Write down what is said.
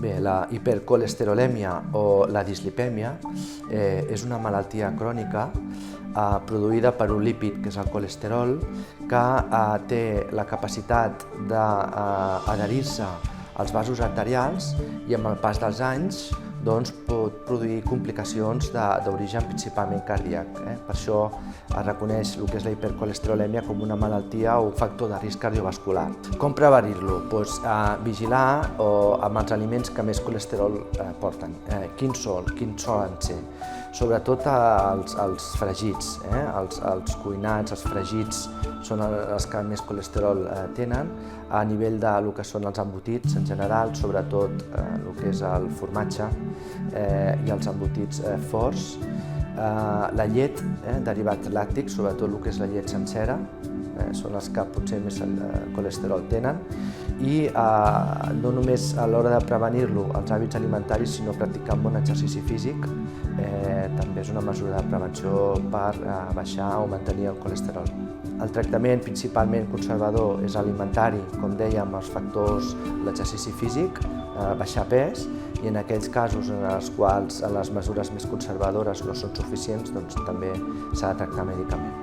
Bé, la hipercolesterolèmia o la dislipèmia és una malaltia crònica produïda per un lípid, que és el colesterol, que té la capacitat d'adherir-se als vasos arterials i amb el pas dels anys pot produir complicacions d'origen principalment cardíac. Per això es reconeix el que és la hipercolesterolèmia com una malaltia o un factor de risc cardiovascular. Com prevenir-lo? Vigilar amb els aliments que més colesterol porten. Quins solen ser? Sobretot els fregits, els cuinats, els fregits són els que més colesterol tenen. A nivell del que són els embotits en general, sobretot el que és el formatge i els embotits forts. La llet, derivats làctics, sobretot el que és la llet sencera, són els que potser més colesterol tenen. I no només a l'hora de prevenir-lo els hàbits alimentaris, sinó practicar un bon exercici físic també és una mesura de prevenció per baixar o mantenir el colesterol. El tractament principalment conservador és alimentari, com dèiem, els factors l'exercici físic, baixar pes, i en aquells casos en els quals les mesures més conservadores no són suficients, doncs també s'ha de tractar mèdicament.